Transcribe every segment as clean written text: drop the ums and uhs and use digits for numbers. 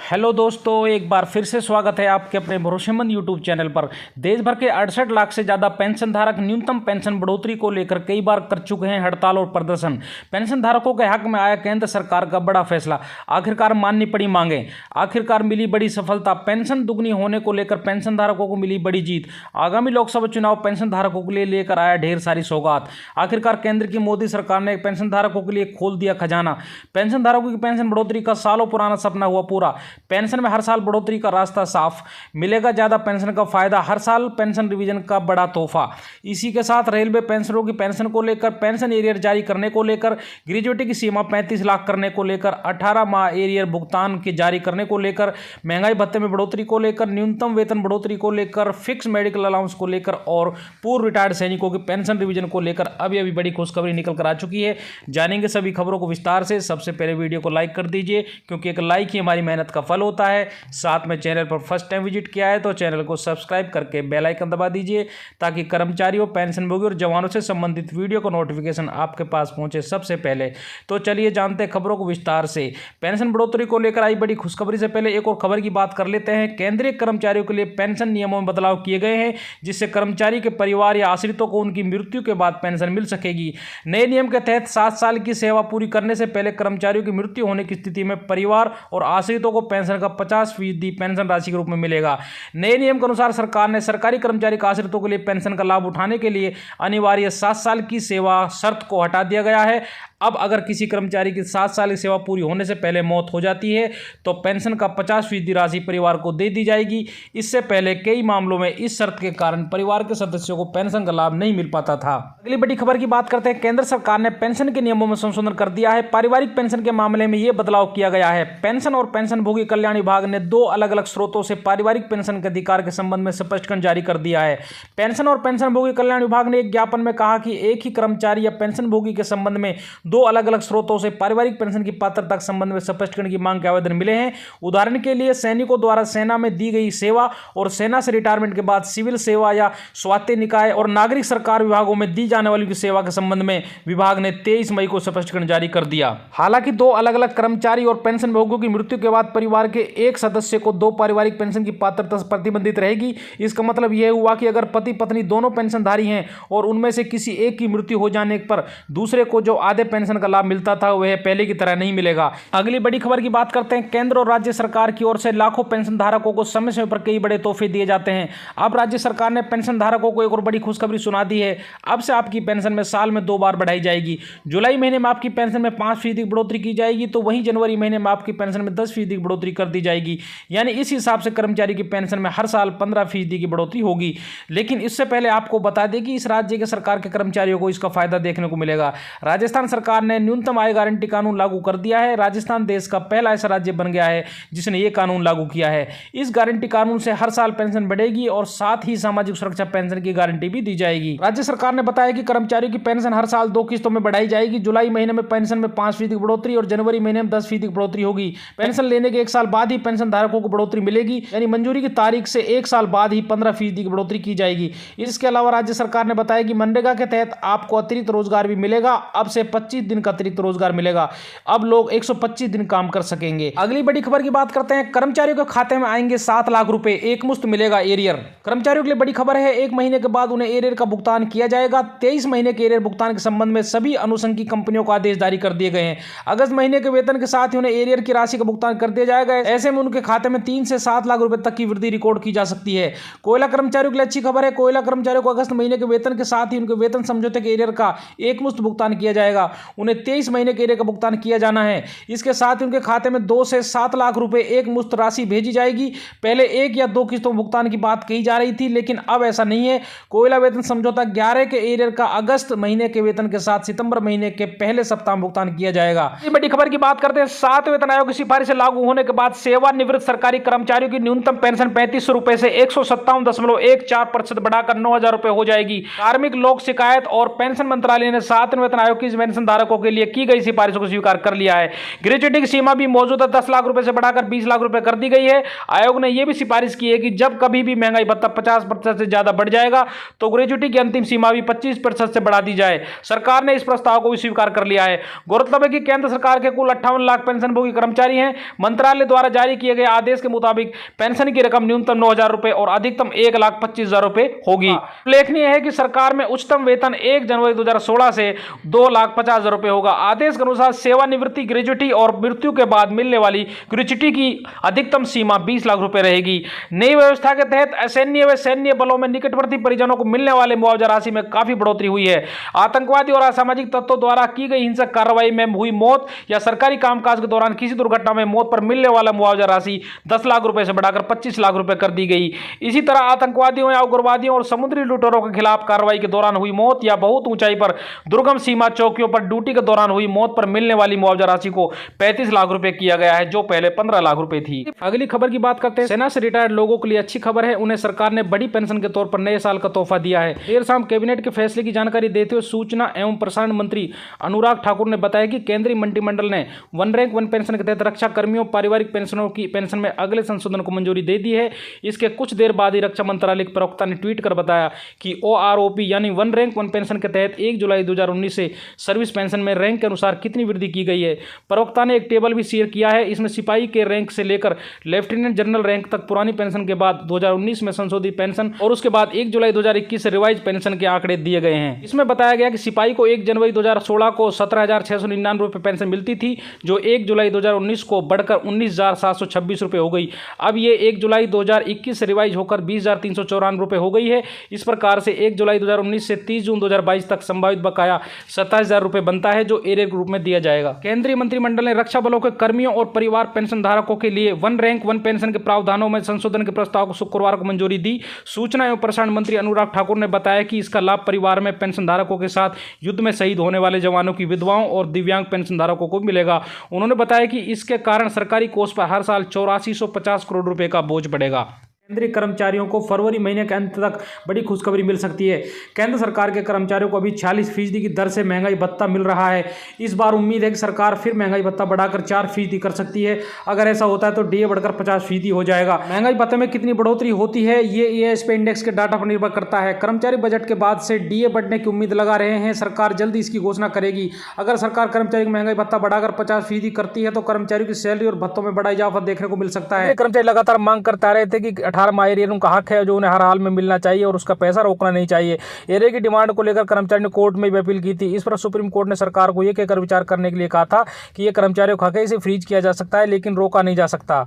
Hello दोस्तों, एक बार फिर से स्वागत है आपके अपने भरोसेमंद यूट्यूब चैनल पर। देश भर के 68 लाख से ज़्यादा पेंशन धारक न्यूनतम पेंशन बढ़ोतरी को लेकर कई बार कर चुके हैं हड़ताल और प्रदर्शन। पेंशन धारकों के हक में आया केंद्र सरकार का बड़ा फैसला, आखिरकार माननी पड़ी मांगें, आखिरकार मिली बड़ी सफलता। पेंशन दुगनी होने को लेकर पेंशन धारकों को मिली बड़ी जीत। आगामी लोकसभा चुनाव पेंशन धारकों के लिए लेकर आया ढेर सारी सौगात। आखिरकार केंद्र की मोदी सरकार ने पेंशन धारकों के लिए खोल दिया खजाना। पेंशन धारकों की पेंशन बढ़ोतरी का सालों पुराना सपना हुआ पूरा। पेंशन में हर साल बढ़ोतरी का रास्ता साफ, मिलेगा ज्यादा पेंशन का फायदा, हर साल पेंशन रिवीजन का बड़ा तोहफा। इसी के साथ रेलवे पेंशनरों की पेंशन को लेकर, पेंशन एरियर जारी करने को लेकर, ग्रेजुएटी की सीमा 35 लाख करने को लेकर, 18 माह एरियर भुगतान के जारी करने को लेकर, महंगाई भत्ते में बढ़ोतरी को लेकर, न्यूनतम वेतन बढ़ोतरी को लेकर, फिक्स मेडिकल अलाउंस को लेकर और पूर्व रिटायर्ड सैनिकों की पेंशन रिवीजन को लेकर अभी बड़ी खुशखबरी निकल कर आ चुकी है। जानेंगे सभी खबरों को विस्तार से। सबसे पहले वीडियो को लाइक कर दीजिए, क्योंकि एक लाइक ही हमारी मेहनत का फल होता है। साथ में चैनल पर फर्स्ट टाइम विजिट किया है तो चैनल को सब्सक्राइब करके बेल आइकन दबा दीजिए, ताकि कर्मचारियों, पेंशनभोगी और जवानों से संबंधित वीडियो का नोटिफिकेशन आपके पास पहुंचे सबसे पहले। तो चलिए जानते हैं खबरों को विस्तार से। पेंशन बढ़ोतरी को लेकर आई बड़ी खुशखबरी से पहले एक और खबर की बात कर लेते हैं। केंद्रीय कर्मचारियों के लिए पेंशन नियमों में बदलाव किए गए हैं, जिससे कर्मचारी के परिवार या आश्रितों को उनकी मृत्यु के बाद पेंशन मिल सकेगी। नए नियम के तहत 7 साल की सेवा पूरी करने से पहले कर्मचारियों की मृत्यु होने की स्थिति में परिवार और आश्रितों को पेंशन का 50% पेंशन राशि के रूप में मिलेगा। नए नियम के अनुसार सरकार ने सरकारी कर्मचारी के आश्रितों के लिए पेंशन का लाभ उठाने के लिए अनिवार्य 7 साल की सेवा शर्त को हटा दिया गया है। अब अगर किसी कर्मचारी की 7 साल की सेवा पूरी होने से पहले मौत हो जाती है तो पेंशन का 50% राशि परिवार को दे दी जाएगी। इससे पहले कई मामलों में इस शर्त के कारण परिवार के सदस्यों को पेंशन का लाभ नहीं मिल पाता था। अगली बड़ी खबर की बात करते हैं। केंद्र सरकार ने पेंशन के नियमों में संशोधन कर दिया है। पारिवारिक पेंशन के मामले में यह बदलाव किया गया है। पेंशन और पेंशनभोगी कल्याण विभाग ने 2 अलग-अलग स्रोतों से पारिवारिक पेंशन के अधिकार के संबंध में स्पष्टीकरण जारी कर दिया है। पेंशन और पेंशनभोगी कल्याण विभाग ने एक ज्ञापन में कहा कि एक ही कर्मचारी या पेंशनभोगी के संबंध में 2 अलग-अलग स्रोतों से पारिवारिक पेंशन की पात्रता के संबंध में स्पष्टीकरण की मांग के आवेदन मिले हैं। उदाहरण के लिए सैनिकों द्वारा सेना में दी गई सेवा और सेना से रिटायरमेंट के बाद सिविल सेवा या स्वायत्त निकाय और नागरिक सरकार विभागों में दी जाने वाली सेवा के संबंध में विभाग ने 23 मई को स्पष्टीकरण जारी कर दिया। हालांकि 2 अलग-अलग कर्मचारी और पेंशनभोगियों की मृत्यु के बाद परिवार के एक सदस्य को 2 पारिवारिक पेंशन की पात्रता प्रतिबंधित रहेगी। इसका मतलब यह हुआ कि अगर पति पत्नी दोनों पेंशनधारी हैं और उनमें से किसी एक की मृत्यु हो जाने पर दूसरे को जो आधे पेंशन का लाभ मिलता था वह पहले की तरह नहीं मिलेगा। अगली बड़ी खबर की बात करते हैं। केंद्र और राज्य सरकार की ओर से लाखों पेंशन धारकों को समय समय पर कई बड़े तोहफे दिए जाते हैं। अब राज्य सरकार ने पेंशन धारकों को एक और बड़ी खुशखबरी सुना दी है। अब से आपकी पेंशन में साल में 2 बार बढ़ाई जाएगी। जुलाई महीने में आपकी पेंशन में 5% की बढ़ोतरी की जाएगी, तो वहीं जनवरी महीने में आपकी पेंशन में 10% की बढ़ोतरी कर दी जाएगी। यानी इस हिसाब से कर्मचारी की पेंशन में हर साल 15% की बढ़ोतरी होगी। लेकिन इससे पहले आपको बता दें कि इस राज्य के सरकार के कर्मचारियों को इसका फायदा देखने को मिलेगा। राजस्थान सरकार ने न्यूनतम आय गारंटी कानून लागू कर दिया है। राजस्थान देश का पहला ऐसा राज्य बन गया है जिसने ये कानून लागू किया है। इस गारंटी कानून से हर साल पेंशन बढ़ेगी और साथ ही सामाजिक सुरक्षा पेंशन की गारंटी भी दी जाएगी। राज्य सरकार ने बताया कि कर्मचारियों की पेंशन हर साल 2 किस्तों में बढ़ाई जाएगी। जुलाई महीने में पेंशन में 5% की बढ़ोतरी और जनवरी महीने में 10% की बढ़ोतरी होगी। पेंशन लेने के 1 साल बाद ही पेंशन धारकों को बढ़ोतरी मिलेगी, यानी मंजूरी की तारीख से 1 साल बाद ही 15% की बढ़ोतरी की जाएगी। इसके अलावा राज्य सरकार ने बताया कि मनरेगा के तहत आपको अतिरिक्त रोजगार भी मिलेगा। अब से 25 दिन का अतिरिक्त रोजगार मिलेगा। अब लोग 125 दिन काम कर सकेंगे। अगली बड़ी खबर की बात करते हैं। कर्मचारियों के खाते में आएंगे 7 लाख रुपए, एक मुश्त मिलेगा एरियर। कर्मचारियों के लिए बड़ी खबर है। 1 महीने के बाद उन्हें एरियर का भुगतान किया जाएगा। 23 महीने के एरियर भुगतान के संबंध में सभी अनुषंगी कंपनियों को आदेश जारी कर दिए गए हैं। अगस्त महीने के वेतन के साथ ही उन्हें एरियर की राशि का भुगतान कर दिया जाएगा। ऐसे में उनके खाते में 3 से 7 लाख रुपए तक की वृद्धि रिकॉर्ड की जा सकती है। कोयला कर्मचारियों के लिए अच्छी खबर है। कोयला कर्मचारियों को अगस्त महीने के वेतन के साथ ही उनके वेतन समझौते के एरियर का एक मुश्त भुगतान किया जाएगा। उन्हें 23 महीने के एरियर का भुगतान किया जाना है। इसके साथ ही उनके खाते में 2 से 7 लाख रुपए एक मुश्त राशि भेजी जाएगी। पहले 1 या 2 किस्तों भुगतान की बात कही जा रही थी, लेकिन अब ऐसा नहीं है। कोयला वेतन समझौता 11 के एरियर का अगस्त महीने के वेतन के साथ सितंबर महीने के पहले सप्ताह में भुगतान किया जाएगा। इस बड़ी खबर की बात करते हैं। 7 वेतन आयोग की सिफारिश लागू होने के बाद सेवानिवृत्त सरकारी कर्मचारियों की न्यूनतम पेंशन 3500 रुपए से 157.14% बढ़ाकर 9000 रुपए हो जाएगी। कार्मिक लोक शिकायत और पेंशन मंत्रालय ने 7 वेतन आयोग की पेंशन धारकों के लिए की गई सिफारिशों को स्वीकार कर लिया है। ग्रेच्युटी की सीमा भी मौजूदा 10 लाख रुपए से बढ़ाकर 20 लाख रुपए कर दी गई है। आयोग ने यह भी सिफारिश की है कि जब कभी भी महंगाई भत्ता 50% से ज्यादा बढ़ जाएगा तो ग्रेच्युटी की अंतिम सीमा भी 25% से बढ़ा दी जाए। सरकार ने इस प्रस्ताव को भी स्वीकार कर लिया है। गौरतलब है कि केंद्र सरकार के कुल 58 लाख पेंशनभोगी कर्मचारी हैं। मंत्रालय द्वारा जारी किए गए आदेश के मुताबिक पेंशन की रकम न्यूनतम 9,000 रुपए और अधिकतम 1,25,000 रुपए होगी। उल्लेखनीय है कि सरकार में उच्चतम वेतन 1 जनवरी 2016 से 2,50,000 रुपए होगा। आदेश के अनुसार सेवानिवृत्ति, ग्रेच्युटी और मृत्यु के बाद मिलने वाली ग्रेच्युटी की अधिकतम सीमा 20 लाख रुपए रहेगी। नई व्यवस्था के तहत असैन्य व सैन्य बलों में निकटवर्ती परिजनों को मिलने वाले मुआवजा राशि में काफी बढ़ोतरी हुई है। आतंकवादी और असामाजिक तत्वों द्वारा की गई हिंसक कार्रवाई में हुई मौत या सरकारी कामकाज के दौरान किसी दुर्घटना में मौत पर मिलने वाला मुआवजा राशि 10 लाख रुपए से बढ़ाकर 25 लाख रुपए कर दी गई। इसी तरह आतंकवादियों या उग्रवादियों और समुद्री लुटेरों के खिलाफ कार्रवाई के दौरान हुई मौत या बहुत ऊंचाई पर दुर्गम सीमा चौकियों पर ड्यूटी के दौरान हुई मौत पर मिलने वाली मुआवजा राशि को 35 लाख रुपए किया गया है, जो पहले 15 लाख रुपए थी। अगली खबर की बात करते हैं। सेना से रिटायर्ड लोगों के लिए अच्छी खबर है, उन्हें सरकार ने बड़ी पेंशन के तौर पर नए साल का तोहफा दिया है। देर शाम कैबिनेट के फैसले की जानकारी देते हुए सूचना एवं प्रसारण मंत्री अनुराग ठाकुर ने बताया कि केंद्रीय मंत्रिमंडल ने वन रैंक वन पेंशन के तहत रक्षा कर्मियों पारिवारिक पेंशनरों की पेंशन में अगले संशोधन को मंजूरी दे दी है। इसके कुछ देर बाद ही रक्षा मंत्रालय के प्रवक्ता ने ट्वीट कर बताया कि OROP यानी वन रैंक वन पेंशन के तहत 1 जुलाई 2019 से सर्विस पेंशन में रैंक के अनुसार कितनी वृद्धि की गई है। प्रवक्ता ने एक टेबल भी शेयर किया है। इसमें सिपाही के रैंक से लेकर लेफ्टिनेंट जनरल रैंक तक पुरानी पेंशन के बाद 2019 में संशोधित पेंशन और उसके बाद 1 जुलाई 2021 से रिवाइज पेंशन के आंकड़े दिए गए हैं। इसमें बताया गया कि सिपाही को 1 जनवरी 2016 को 17,699 रुपए पेंशन मिलती थी, जो 1 जुलाई 2019 को बढ़कर 19,726 रुपए हो गई। अब ये 1 जुलाई 2021 से रिवाइज होकर 20,394 रुपए हो गई है। इस प्रकार से 1 जुलाई 2019 से 30 जून 2022 तक संभावित बकाया 27,000 रुपए बनता है, जो एरियर रूप में दिया जाएगा। केंद्रीय मंत्रिमंडल ने रक्षा बलों के कर्मियों और परिवार पेंशन धारकों के लिए वन रैंक वन पेंशन के प्रावधानों में संशोधन के प्रस्ताव को शुक्रवार को मंजूरी दी। सूचना एवं प्रसारण मंत्री अनुराग ठाकुर ने बताया कि इसका लाभ परिवार में पेंशन धारकों के साथ युद्ध में शहीद होने वाले जवानों की विधवाओं और दिव्यांग पेंशन धारकों को मिलेगा। उन्होंने बताया कि इसके कारण सरकारी कोष पर हर साल 8450 करोड़ रुपए का बोझ पड़ेगा। केंद्रीय कर्मचारियों को फरवरी महीने के अंत तक बड़ी खुशखबरी मिल सकती है। केंद्र सरकार के कर्मचारियों को अभी 46% की दर से महंगाई भत्ता मिल रहा है। इस बार उम्मीद है कि सरकार फिर महंगाई भत्ता बढ़ाकर 4% कर सकती है। अगर ऐसा होता है तो डीए बढ़कर 50% हो जाएगा। महंगाई भत्ते में कितनी बढ़ोतरी होती है ये ASP इंडेक्स के डाटा पर निर्भर करता है। कर्मचारी बजट के बाद से डीए बढ़ने की उम्मीद लगा रहे हैं। सरकार जल्दी इसकी घोषणा करेगी। अगर सरकार कर्मचारी की महंगाई भत्ता बढ़ाकर 50% करती है तो कर्मचारियों की सैलरी और भत्तों में बड़ा इजाफा देखने को मिल सकता है। कर्मचारी लगातार मांग करते रहे थे कि 18 एरियर उनका हक है जो उन्हें हर हाल में मिलना चाहिए और उसका पैसा रोकना नहीं चाहिए। एरियर की डिमांड को लेकर कर्मचारी ने कोर्ट में भी अपील की थी। इस पर सुप्रीम कोर्ट ने सरकार को यह कहकर विचार करने के लिए कहा था कि यह कर्मचारियों का हक है, इसे फ्रीज किया जा सकता है लेकिन रोका नहीं जा सकता।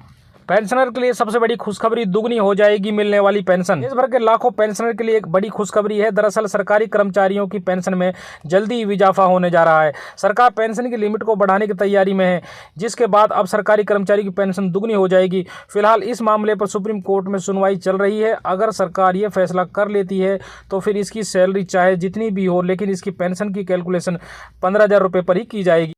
पेंशनर के लिए सबसे बड़ी खुशखबरी, दुगनी हो जाएगी मिलने वाली पेंशन। देश भर के लाखों पेंशनर के लिए एक बड़ी खुशखबरी है। दरअसल सरकारी कर्मचारियों की पेंशन में जल्दी इजाफा होने जा रहा है। सरकार पेंशन की लिमिट को बढ़ाने की तैयारी में है, जिसके बाद अब सरकारी कर्मचारी की पेंशन दुगनी हो जाएगी। फिलहाल इस मामले पर सुप्रीम कोर्ट में सुनवाई चल रही है। अगर सरकार ये फैसला कर लेती है तो फिर इसकी सैलरी चाहे जितनी भी हो, लेकिन इसकी पेंशन की कैलकुलेशन 15,000 रुपये पर ही की जाएगी।